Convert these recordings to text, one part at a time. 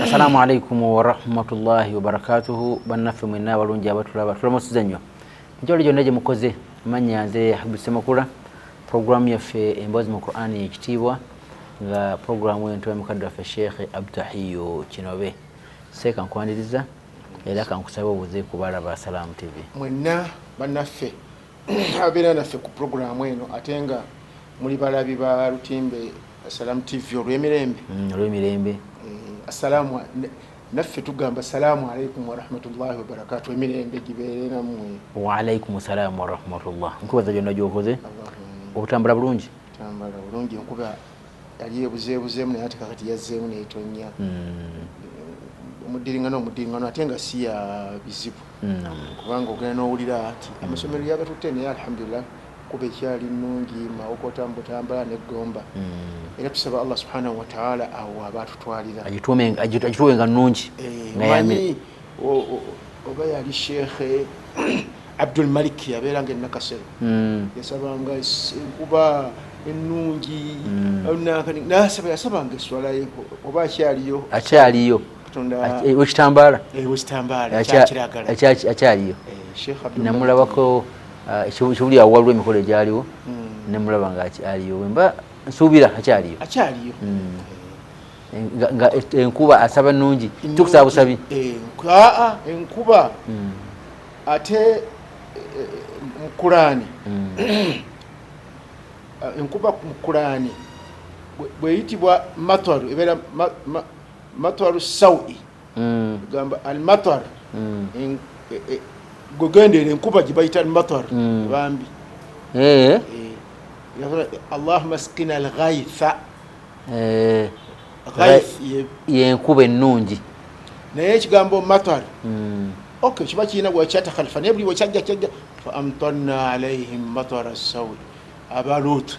Assalamu alaikum wa rahmatullahi wa barakatuhu. Banaffe mwenna balungi abatulaba tulamusiza nnyo. Njoli jonna gye mukoze manya nze Habib Semakula. Programu yaffe emboozi mu Qur'ani ekitiibwa nga programu ento mukadde waffe Sheikh Abdutahiyo Kinobe. Seeka nkwaniriza era kankusaba obuze ku balaba Salamu TV. Mwenna banaffe abeera naffe ku programu eno ate nga muli balabi ba Lutimbe Salamu TV olw'emirembe. Olw'emirembe. Assalamu naffe tugamba assalamu alaikum wa rahmatullahi wa barakatuh emirembe gibeere nammwe. Wa alaikum assalam wa rahmatullah. Nkubaza gyonna gy'okoze okutambula bulungi? Tambula bulungi, enkuba yali ebuzeebuzeemu naye ate kakati yazzeemu n'etonnya. Omudiringano ate nga si ya bizibu kubanga ogenda n'owulira ati amasomero yagatutte naye alhamdulillah kuba ekyali nnungi mawokota mbutambula n'eggomba. Era tusaba Allah subhanahu wa ta'ala awo abatutwalira agituwenga nnungi. Manyi oba yali Sheikh Abdul Malik yabeeranga Nakasero yasabanga enkuba ennungi yasabanga eswala oba akyaliyo wekitambaala akyaliyo namulabako ekibuli awo waliwo emikolo egyaliwo nemulaba nga aliyo wemba nsuubira akyaliyo nga enkuba asaba nnungi tukusaba busabi enkuba ate mu Qur'ani enkuba mu Qur'ani bweyitibwa matwaru ebeera matwaru sawi gamba al matwar gogendere enkuba gibayita matar bambi Allahumma askina al-ghaytha yenkuba ennungi naye ekigambo matar okay kiba kirina bwekyatakhalfa naye buli bwekyajja fa amtarna alaihim matara sawi abalut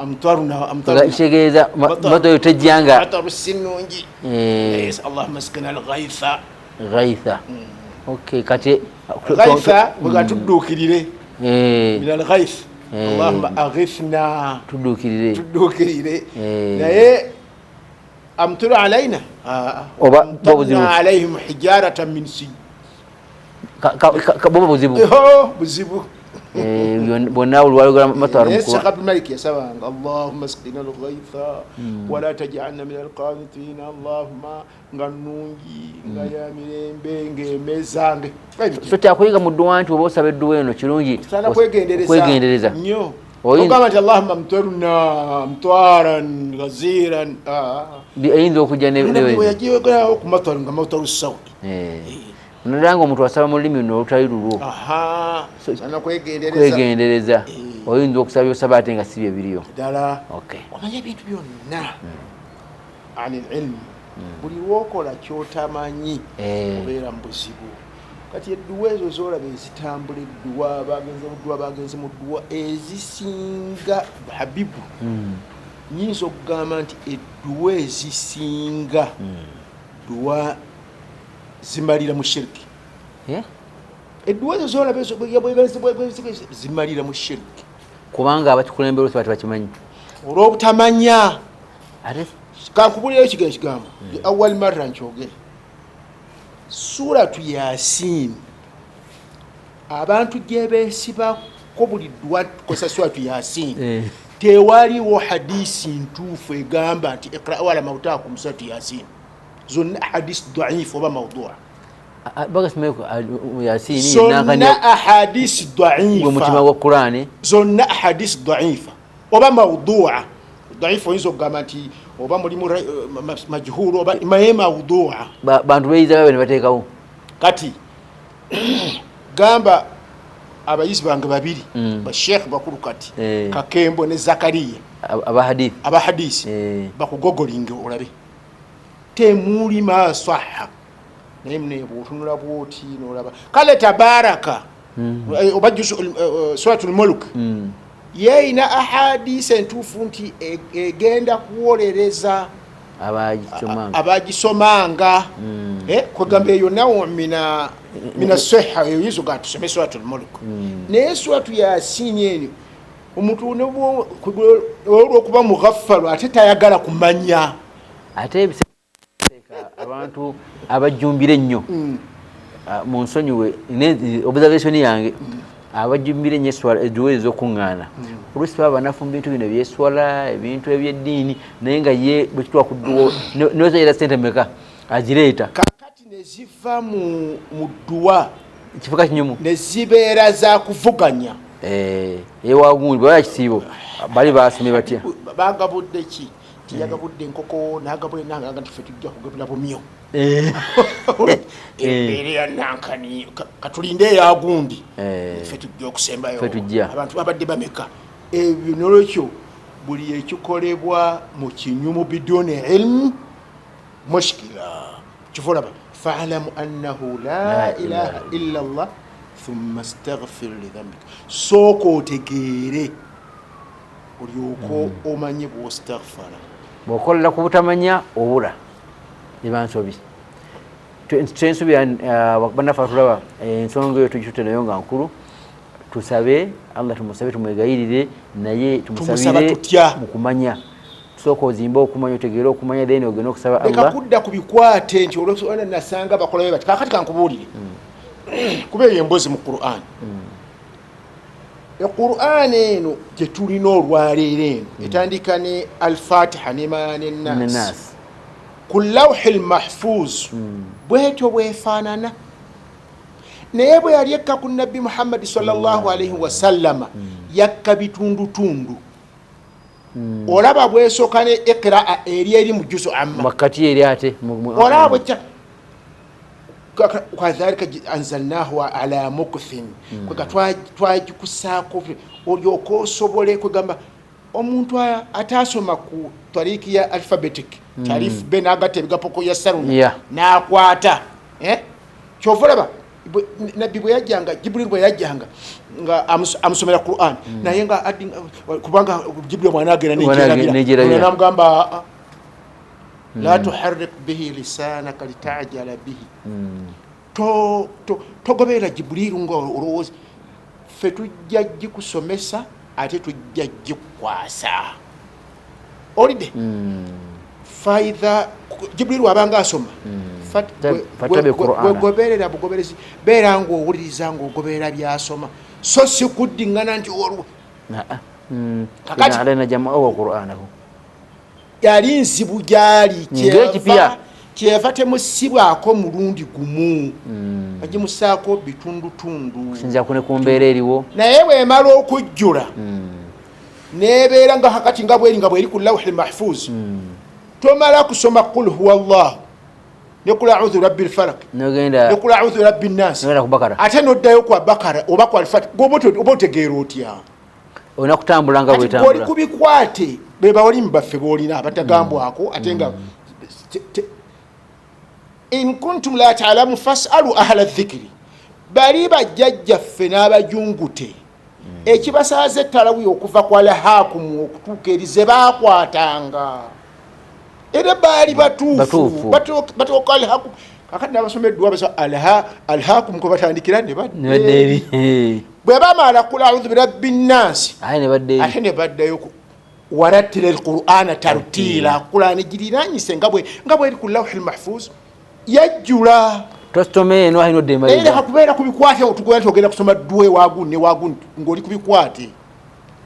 amtarna kitegeeza matoyo tejjanga mataru sinungi Allahumma askina al-ghaytha okay kati ghaytha bwegatudduukirire min al-ghayth Allahumma aghithna tudduukirire naye amtiru alaina amtarna alaihim hijaratan min sijil boba buzibu bonna olwalugala matwaru Sheikh Abdul Malik yasabanga Allahumma askina al-ghaytha wala taj'alna min al-qanitin Allahumma nga nnungi nga ya mirembe ng'emezange so kyakuyiga mu dduwa nti oba osaba edduwa eno kirungi kwegendereza nnyo ogamba nti Allahumma mtwaran ghaziran eyinza okujja neyagiwegerawo ku matwaru nga matwaru sawi nolanga omuntu asaba mu lulimi luno olutali lulwo kwegendereza oyinza okusaba byosaba ate nga si bye biriyo ddala omanya ebintu byonna ani ilmu buli lwokola kyotamanyi obeera mu buzibu kati edduwa ezo zolaba ezitambula edduwa bagenze mu dduwa ezisinga Habibu nyinza okugamba nti edduwa ezisinga dduwa zimalira mu shirki edduwa ezo zolaba zimalira mu shirki kubanga abakikulembera olusi bakimanyi olw'obutamanya kankubulirayo ekigambo awal marra nkyogere suratu Yasin abantu gye beesibako buli dduwa tukozesa suratu Yasin tewaliwo hadisi ntuufu egamba nti iqra wala mautaakum suratu Yasin zonna hadisi dhaifu oba mawdua zonna ahadisi dhaifa zonna ahadisi dhaifa oba mawdua dhaifu oyinza okugamba nti oba mulimu majhulu oba maye mawdua bantu beyiza babe ne bateekawo kati gamba abayizi bange babiri basheekh bakulu kati Kakembo ne Zakariya abahadisi bakugogolinge olabe temuli masaha naye mune bw'otunula bw'oti n'olaba kale tabaraka oba suratul mulk yeeyina ahadisi entuufu nti egenda kuwolereza abagisomanga kwegamba eyo nawo mina seha eyo yizo gatusome suratul mulk naye suratu Yasin eno omuntu olw'okuba mughaffalu ate tayagala kumanya ate abantu abajjumbira ennyo mu nsonyiwe observation yange abajjumbira ennyo eddweri ez'okuŋŋaana oluusi baba banafu mu bintu bino ebyeswala ebintu ebyeddiini naye nga ye bwe kitwa ku dduwo nozayira sente meka agireeta kakati ne ziva mu dduwa kifuka kinyumu ne zibeera za kuvuganya ewagundi bwaba kisiibo bali basomye batya bagabudde ki tiyagabudde enkoko nagabudde nanga nti ffe tujja kugabula bumyo embeera ya nankani katulinde eyagundi ffe tujja okusembayo abantu babadde bameka ebyo nolwekyo buli ekikolebwa mu kinyumu biduni ilmu mushkila kifolaba faalamu annahu la ilaha illa llah thumma astaghfir lidhambika sooka otegeere olyoka omanye bwostaghfara bw'okolera ku butamanya obula ebansobi twensubi bannaffe atulaba ensonga eyo tugitute nayo nga nkulu tusabe allah tumusabe tumwegayirire naye tumusabire mu kumanya tusooka ozimba okumanya otegeere okumanya then ogenda okusaba allah leka kudda ku bikwate nti olwona nasanga bakolayo bati kakati kankubuulire kuba eyo emboozi mu Qur'an Qur'an eno gye tulina olwaleero eno etandika ne al-Fatiha ne Nas ku lawhi lmahfuz bwetyo bwefaanana naye bwe yali ekka ku nabbi Muhammadi sallallahu alaihi wasallama yakka bitundutundu olaba bwesooka ne iqraa eri mu juzu amma wakati eri ate olaba bwekya kadhalika anzalnahu ala mukthin kwega twagikusaako olyoka osobole kwegamba omuntu atasoma ku tariki ya alphabetic tarif be nagatta ebigapoko ya saruna nakwata kyova olaba nabbi bwe yajjanga Jibril bwe yajjanga nga amusomera Qur'an naye nga kubanga Jibril mwana agera namugamba la tuharrik bihi lisanaka litajala bihi togoberera Jibril nga olowooza ffe tujja gikusomesa ate tujja gikwasa olidde faidha Jibril wabanga asoma goberera bugoberezi beera ngaowuliriza ngaogoberera byasoma so si kuddiŋŋana nti olwo yali nzibu gyali kyeva temusibwako mulundi gumu agimusaako bitundutundu naye bwemala okujjula nebeera nga kakati nga bweri ku lawhi lmahfuz tomala kusoma qul huwa llah nekul audhu rabbi lfalak nekul audhu rabbi nnas ate noddayo kwa bakara oba ku alfat oba otegeera otya olina kutambula nga bwetambula oli kubikwate bebawalimu baffe boolina abatagambwako ate nga in kuntum la taalamu fasalu ahla dhikiri bali bajjajjaffe n'abajungute ekibasaaza ettalawi okuva kwa lahakumu okutuuka erize bakwatanga era baali batuufu batooka alhakum kakati nabasomeddwa basa alhakum kwe batandikira ne badde bwe bamala kula audhu birabbi nnasi ate ne baddayo warattila alqur'ana tartila qur'ani giriranyise nga bweri ku lawhi lmahfuz yajjula tosomeno alina oddembalira era hakubeera kubikwate otugenda togenda kusoma ddwe wagundi ng'oli kubikwate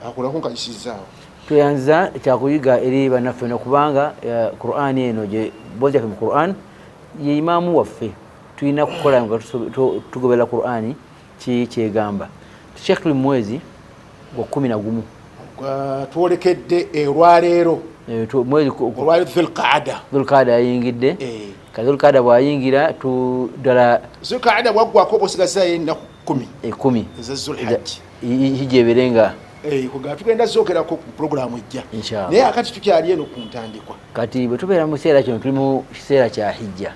akulako nkayisizaawo tuyanza ekyakuyiga eri bannaffe no kubanga Qur'an eno gye bozi yaffe mu Qur'an ye imaamu waffe tulina kukola nga tugoberera Qur'ani kyegamba Sheikh tuli mwezi gwa 11 twolekedde olwaleero mwezi Dhulqaada yayingidde Dhulqaada bwayingira ddala Dhulqaada bwaggwako obosigaza ennaku 10 eza Zulhajji hijja eberenga tugenda zoogerako ku puroguramu ejja naye akati tukyali eno ku ntandikwa kati bwe tubeera mu kiseera kino tuli mu kiseera kya hijja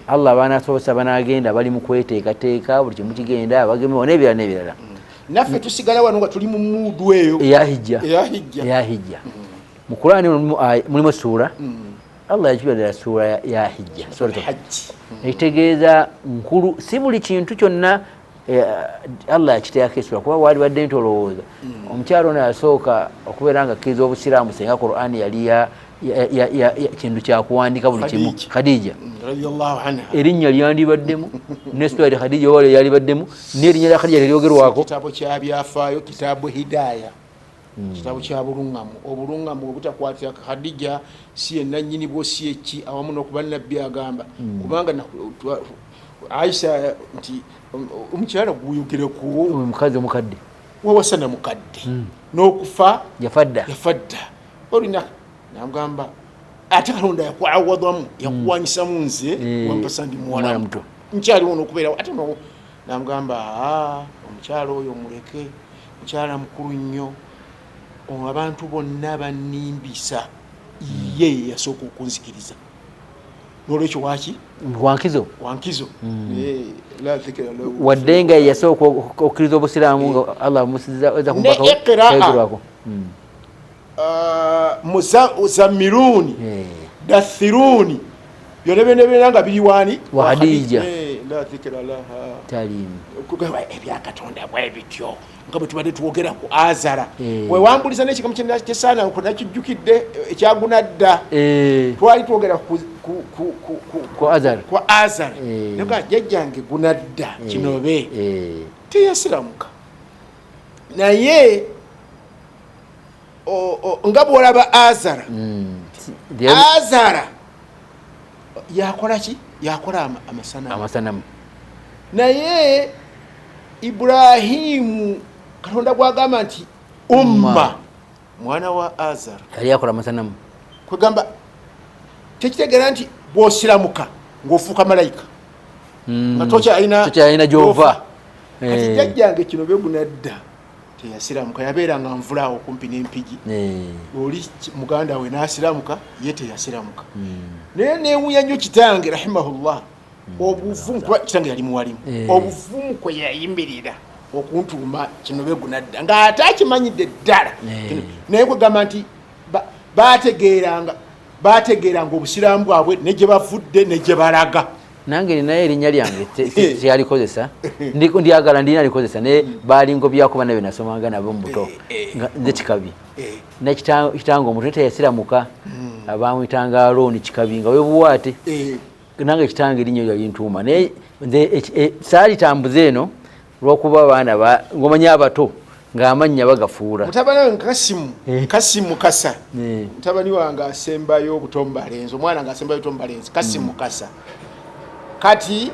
allah abaanasobosa banagenda bali mu kweteekateeka buli kimu kigenda abagemewo n'ebirala n'ebirala naffe tusigala wano nga tuli mu muudu eyo eya hijja mu Qur'ani mulimu suura allah yakibadala suura ya hijja ekitegeeza nkulu si buli kintu kyonna allah yakiteekako essula kuba waali badde nti olowooza omukyalo ono yasooka okubeera nga akkiriza obusiraamu senga Qur'ani yali kintu kyakuwandika buli kimu. Khadija radiyallahu anha erinnya lyandibaddemu nesitwali Khadija wale yalibaddemu n'erinnya lya Khadija teryogerwako. Kitabo kya byafaayo, kitabu Hidaya, kitabu kya obulungamu obutakwatira Khadija si ye nannyini bwo si eki awamu n'okuba nabbi agamba kubanga Aisha nti omukyala guyogereko omukazi omukadde wawasana mukadde n'okufa yafadda olina namugamba ate Katonda yakwawadwamu yakuwanyisamu nze wampasa ndi muwala muto nkyaliwo n'okubeerawo ate namugamba omukyala oyo muleke mukyala mukulu nnyo abantu bonna bannimbisa ye yasooka okunzikiriza n'olwekyo waki wankizo wadde nga yasooka okukkiriza obusiraamu nga Allah amusiza kubakawako muzammiruni dathiruni byona nga biri wani wa Khadija la dhikra laha talimu ebyakatonda bwe bityo nga bwe tubadde tuwogera ku Azara we wambuliza n'ekigambo kyesaana nakijjukidde ekyagunadda twali twogera ku Azara naga jjajjange gunadda kinobe teyasiramuka naye nga bwolaba Azara yakola ki yakola amasanamu naye Ibrahimu Katonda gwagamba nti umma mwana wa Azara yali yakola amasanamu kwegamba tekitegeera nti bw'osiramuka ng'ofuuka malayika nga tokyalina gy'ova kati jjajjange kino begunadda teyasiramuka yabeeranga nvulaawo okumpi n'empigi oli muganda we n'asiramuka ye teyasiramuka naye neewunya nnyo kitange rahimahullah obuvumu kuba kitange yali muwalimu obuvumu kwe yayimirira okuntuuma kino begunadda ng'ate akimanyidde ddala naye kwegamba nti baategeeranga obusiraamu bwabwe ne gye bavudde ne gye balaga. Nange naye erinnya lyange teyalikozesa ndyagala ndina likozesa naye baalingo byakuba nabe nasomanga nabo mu buto nze Kikabi nekitanga omuntu teyasiramuka abamuyitanga Alooni Kikabi nga webuwaate nange kitanga erinnya lyo lintuuma naye nze saalitambuza eno lw'okuba abaana ng'omanya abato ng'amannya bagafuula. Mutabani wange Kasimu Kasa mutabani wange asembayo Butombalenzi omwana nga asembayo Butombalenzi Kasimu Kasa kati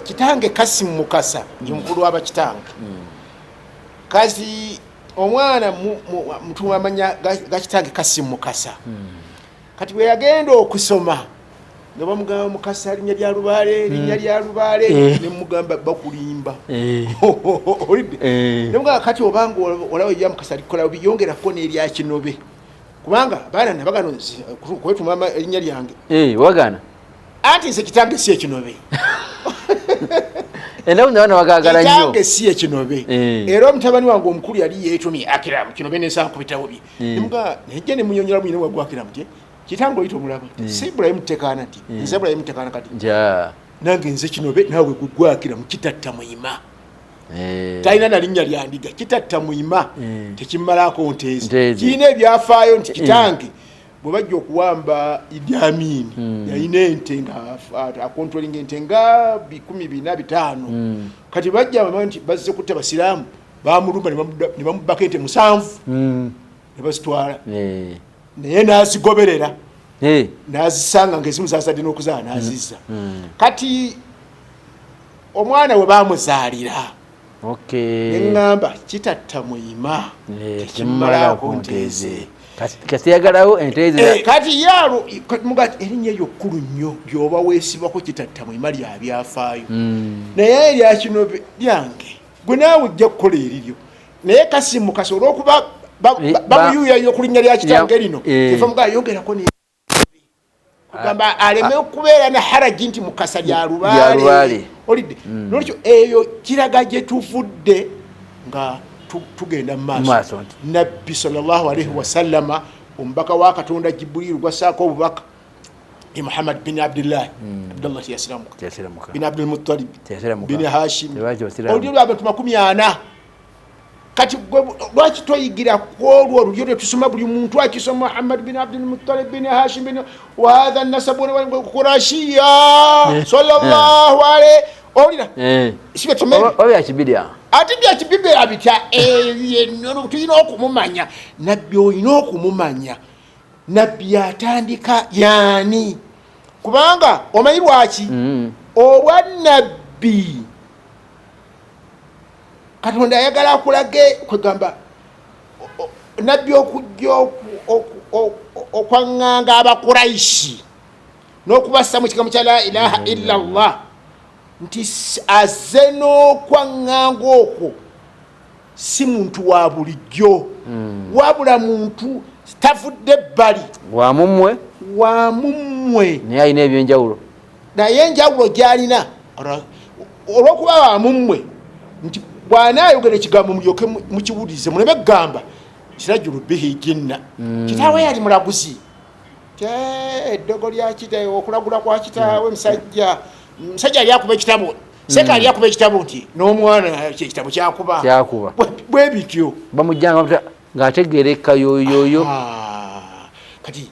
kitange Kasimu Mukasa ye mukulu w'abakitange kati omwana mutuuma amanya gakitange Kasimu Mukasa kati bwe yagenda okusoma nga bamugamba Mukasa linnya lya Lubaale ne mugamba bakulimba nemugamba kati obanga olaba ya Mukasa likola biyongerako n'erya Kinobe kubanga baana nabagano kwetuuma erinnya lyange wagana anti nze kitange si Ekinobe endaku nabana bagagala nnyo kitange si Ekinobe era omutabani wange omukulu yali yeetumye Akiramu Kinobe n'ensanku kubitawo bye nemuga nejje ne munyonyola mwine wagwa Akiramu tye kitange oyita omulaba si Ibrahim Tekana ti nze Ibrahim Tekana kati nange nze Kinobe naawe gugwa Akiramu kitatta muyima talina na linnya lya ndiga kitatta muyima tekimmalako nteezi kiina ebyafaayo nti kitange bwe bajja okuwamba Idi Amin yalina ente nga akontrolinga ente nga 145 kati bajja bamanya nti bazze kutta basiraamu bamulumba ne bamubbako ente 7 ne bazitwala naye n'azigoberera n'azisanga ng'ezimu zazadde n'okuzaala n'azizza kati omwana we baamuzaalira neŋŋamba kitatta muyima tekimmalako nteeze kasiyagalawo enteze kati yalo mugati erinnya eryo kkulu nnyo byoba weesibako kitatta muyima lya byafaayo naye erya Kinobe lyange gwe naawe ojja kukola eriryo naye Kasimu Kasa olw'okuba bamuyuyayo ku linnya lya kitange lino efa mugaa yongerako kugamba aleme okubeera na haraji nti Mukasa lya Lubaale olidde nolwekyo eyo kiraga gye tuvudde nga tugenda mu maaso nabbi sallallahu alaihi wasallama omubaka wa Katonda Jibrilu gwasaako obubaka Muhammad bin Abdullah tiyasiramuka bin Abdul Muttalib bin Hashim olyo lw'abantu 40 kati lwaki toyigira kwolwo olulyo lwetusoma buli muntu akisoma Muhammad bin Abdul Muttalib bin Hashim bin wa hadha an-nasab Qurashiyya sallallahu alayhi olira sibe tumeli oya kibidia ati bya kibibera bitya yenno tuyina okumumanya nabbi oyina okumumanya nabbi atandika yani kubanga omanyi lwaki obwa nabbi Katonda ayagala akulage kwegamba nabbi okujja okwanganga abakuraishi n'okubassa mu kigambo kya la ilaha illa Allah nti azze n'okwanganga okwo si muntu wa bulijjo wabula muntu tavudde ebbali wamumwe naye alina ebyenjawulo naye enjawulo gy'alina olw'okuba wamumwe nti bw'anaayogera ekigambo mulyoke mukiwulirize muleme kugamba kirajulu bihi jinna kitaawe yali mulaguzi eddogo lya kitaawe okulagula kwa kitaawe musajja yali akuba ekitabo seka yali akuba ekitabo nti n'omwana ekitabo kyakuba bwe bityo bamujjanga ng'ategereka yoyoyo kati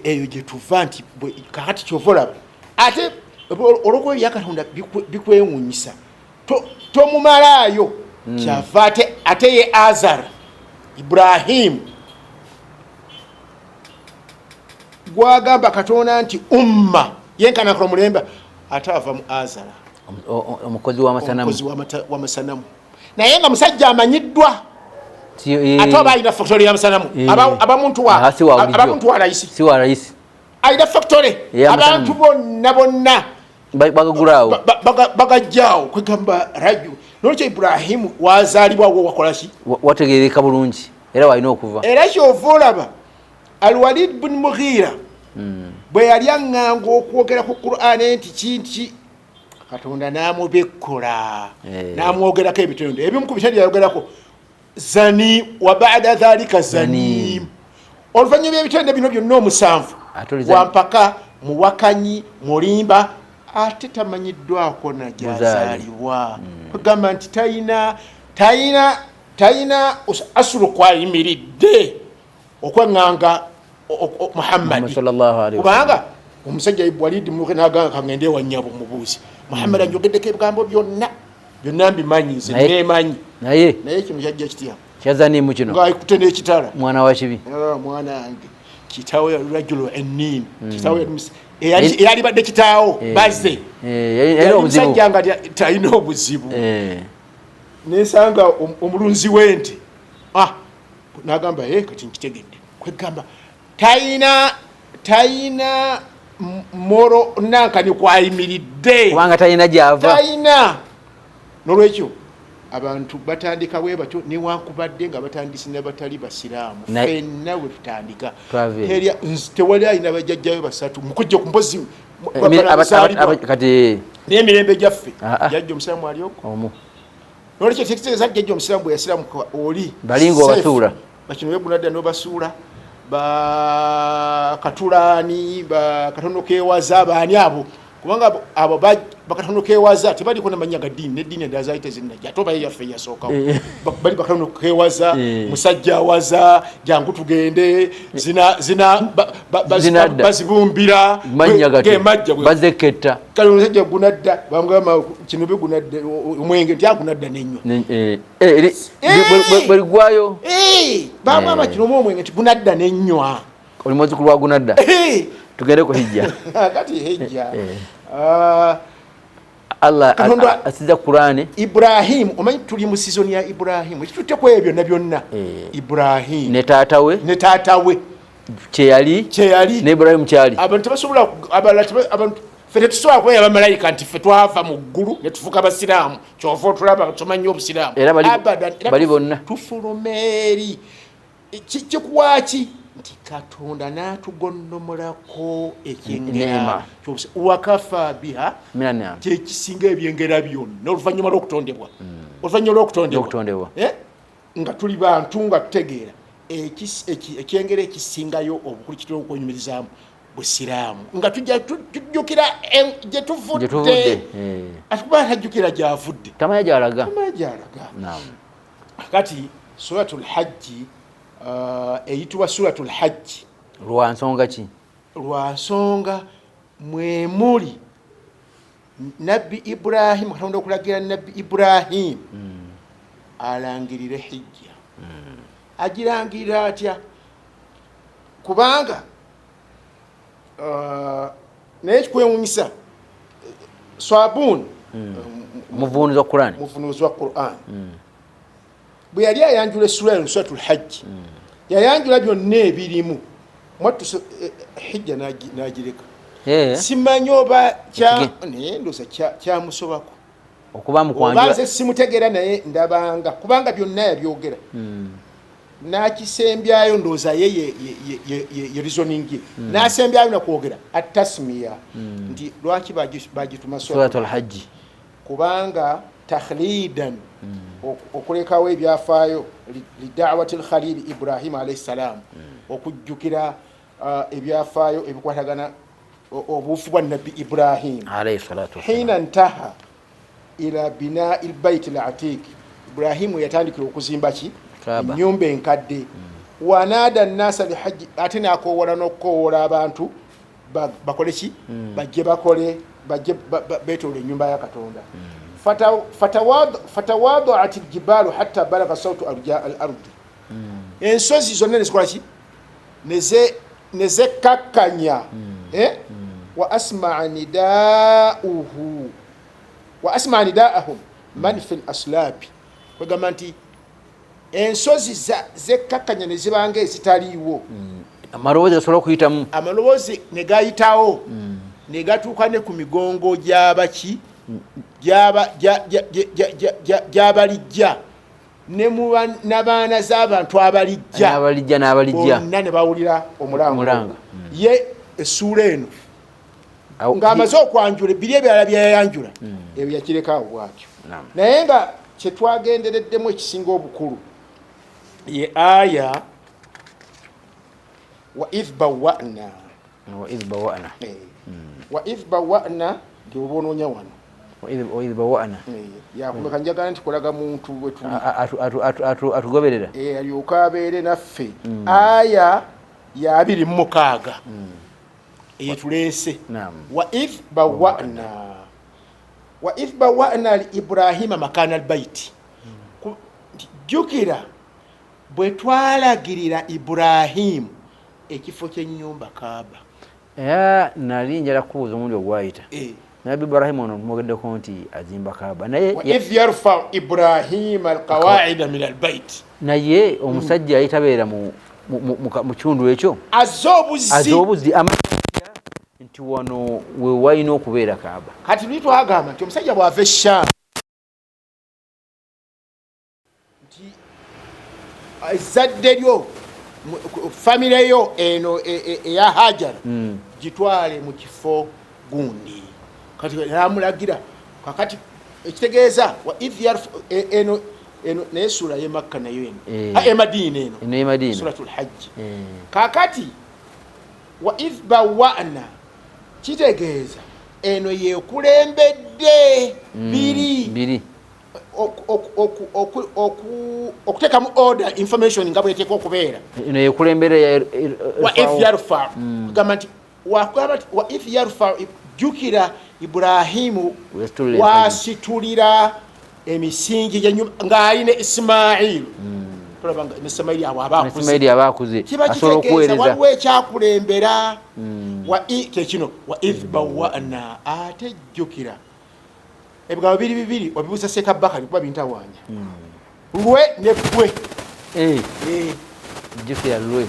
eyo gye tuva nti kakati kyova olaba ate olw'okuba ebya Katonda bikwewuunyisa tomumalaayo kyava ate ye Azar Ibrahim gwagamba Katonda nti umma yenkanakula mulembe ate ava mu Azara omukozi w'amasanamu naye nga musajja amanyiddwa ate oba alina factory y'amasanamu abamuntu wa layisi alina factory abantu bonna bagagulaawo bagajjaawo kwegamba raju nolwekyo Ibrahimu wazaalibwawo wakolaki wategereka bulungi era walina okuva era kyova olaba Al-Walid bin Mughira bwe yali aŋŋanga okwogera ku Qur'ani nti kinti Katonda n'amubekkola n'amwogerako ebitendo ebimu ku bitendo yayogerako zani wa ba'da dhalika zanim oluvannyuma by'ebitendo bino byonna omusanvu wampaka muwakanyi mulimba ate tamanyiddwako na gyazaalibwa kugamba nti tayina asulu kwayimiridde okweŋŋanga Muhammad kubanga omusajja Walid muke n'agamba kangende wanyabo mubuuzi Muhammad anjogeddeko ebigambo byonna mbimanyi nze neemanyi naye kino kyajja kitya kyazanimu kino ng'ayikutte n'ekitala mwana wa kibi mwana wange kitaawe rajulu ennin kitaawe eyali badde kitaawo bazze omusajja nga talina obuzibu nesanga omulunzi w'ente n'agamba kati nkitegedde kwegamba tayina moro nankani kwayimiridde kubanga talina gyava nolwekyo abantu batandika bwe batyo newankubadde nga batandise ne batali basiraamu fenna we tutandika tewali alina bajjajjayo basatu mukujja ku mpozi kati n'emirembe gyaffe jajja omusiraamu alioko nolwekyo tekitegeeza jajja omusiraamu bwe yasiraamuka oli balinga obasuula bakino begunadda n'obasuula bakatulaani bakatono kewaza baani abo kubanga abo bakatono kewaza tebaliko namanya ga ddiini n'eddiini endala zaali tezinnajja ate oba yaffe yasookawo bali bakatono kewaza musajja awaza jangu tugende bazibumbira bazeketta kale omusajja gunadda bamugamba kino begunadda omwenge nti agunadda n'ennyo bweligwayo bamwama kino omwenge nti gunadda n'ennywa oli muzzukulu wa gunadda tugende ku hijja kati hijja Allah asiza Qur'ani Ibrahim omanyi tuli mu season ya Ibrahim ekitutte ku ebyo na byonna Ibrahim ne taatawe kyeyali ne Ibrahim kyali abantu basobola abantu fete tusobola kuba abamalayika nti ffe twava mu ggulu ne tufuuka abasiraamu kyova otulaba tumanyi obusiraamu bali bonna tufuluma eri kikuwaki nti Katonda n'atugonnomolako ekyengera wakafa biha kyekisinga ebyengera byonna oluvannyuma lw'okutondebwa nga tuli bantu nga tutegeera ekyengera ekisingayo obukulikitiro okwenyumirizaamu busiraamu nga tujjukira gye tuvudde atukuba atajjukira gy'avudde tamanya gy'alaga kati suratul hajji eyitibwa suratul hajji lwa nsonga ki? lwa nsonga mwemuli nabbi Ibrahim, Katonda okulagira nabbi Ibrahim alangirire hijja. Agirangirira atya? Kubanga naye kikwewunyisa Swabun muvunuzi wa Qur'an, muvunuzi wa Qur'an bwe yali ayanjula essula eno suratul hajji yayanjula byonna ebirimu mwattu hijja n'agireka. Simanyi oba ndoza kyamusobako okuba mukwanjula, oba nze simutegeera naye ndabanga kubanga byonna yabyogera n'akisembyayo ndooza ye reasoning n'asembyayo nakwogera atasmiya nti lwaki bagituma suratul hajji kubanga takhlidan okulekawo ebyafaayo lidawati lkhalili Ibrahim alayhi salam okujjukira ebyafaayo ebikwatagana obuufu bwa nabbi Ibrahim hina ntaha ila binai lbaiti latiq. Ibrahimu yatandikira okuzimba ki? Ennyumba enkadde. Wanada nnasa lihajji, ate nakowola n'okukowoola abantu bakole ki? Bajje bakole bajje beetoola ennyumba ya Katonda. Fatawadaat aljibalu hatta balaga sautu arja al ardi. Ensozi zonna nezikola ki? Nezekkakkanya wa asmaa nidaahum man fi laslabi. Kwegamba nti ensozi zekkakkanya ne zibanga ezitaliiwo, amaloboozi gasobola okuyitamu, amaloboozi ne gayitawo ne gatuuka ne ku migongo gy'abaki gy'abalijja n'abaana z'abantu abalijja bonna ne bawulira omulango ye essuula eno ng'amaze okwanjula biri ebirala byayanjula ebyo yakirekawo bwatyo. Naye nga kyetwagendereddemu ekisinga obukulu ye aya wa idh bawa'na gy'oba wano yakumeka njagala nti kulaga muntu atugoberera alyoka abeere naffe. Aya ya 26 eyetuleese wa idh bawa'na li Ibrahima makana albaiti. Jjukira bwe twalagirira Ibrahimu ekifo ky'ennyumba Kaaba. Nali njala kubuuza omundi ogwayita nabbi Ibrahimu ono tumugeddeko nti azimba Kaaba, naye wa idh yarfa'u Ibrahima alqawaa'ida min albayt, naye omusajja yali tabeera mu kitundu ekyo azza obuzzi nti wano we walina okubeera Kaaba. Kati luli twagamba nti omusajja bw'ava Sham nti ezzadde lyo famire yo eno eya Hajara gitwale mu kifo gundi. Kati namulagira kakati ekitegeeza wa idh eno naye sura ye Makka nayo eno Madina eno suratul hajji. Kakati wa idh bawa'na kitegeeza eno yekulembedde biri okuteekamu order information nga bweteeka okubeera. Eno yekulembera wa idh yarfa kugamba nti wa idh yarfa. Jjukira Ibrahimu wasitulira emisingi gy'ennyumba ng'ali ne Ismail. Tulaba nga ne Ismail abaakuze asobola okuweereza. Waliwo ekyakulembera kekino wa idh bawa'na. Ate jjukira ebigambo bibiri obibuuza Ssekabakari kuba bintawaanya. Lwe ne ggwe. Jjukira lwe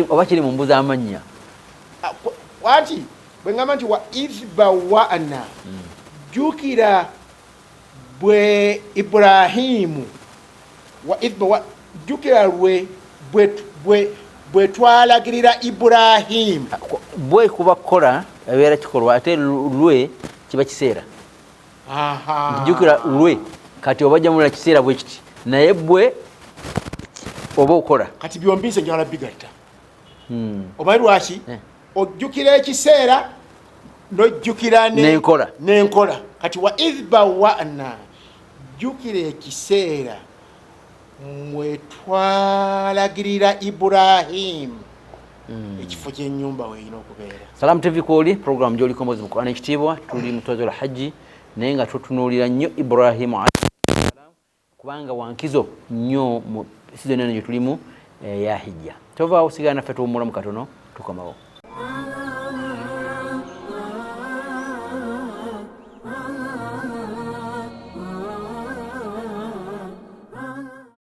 oba kiri mu mbuza amannya wanti bwe ngamba nti wa idh bawa'na jjukira bwe Ibrahimu wa idh jjukira lwe bwe twalagirira Ibrahimu. Bwe kuba kukola ebeera kikolwa ate lwe kiba kiseera. Jjukira lwe kati oba jamula kiseera bwe kiti naye bwe oba okola. Kati byombi nze njagala bigatta. Omanyi lwaki? Ojjukira ekiseera n'ojjukira n'enkola. Kati wa idh bawa'na jjukira ekiseera mwe twalagirira Ibrahim ekifo ky'ennyumba weerina okubeera. Salam TV kwoli program gy'oli kombozi mu Qur'an ekitiibwa tuli mu twazula hajji naye nga tutunuulira nnyo Ibrahim kubanga wankizo nnyo mu sizoni eno gye tulimu ya hijja. Tovaawo sigala naffe tuwummulamu katono tukomawo.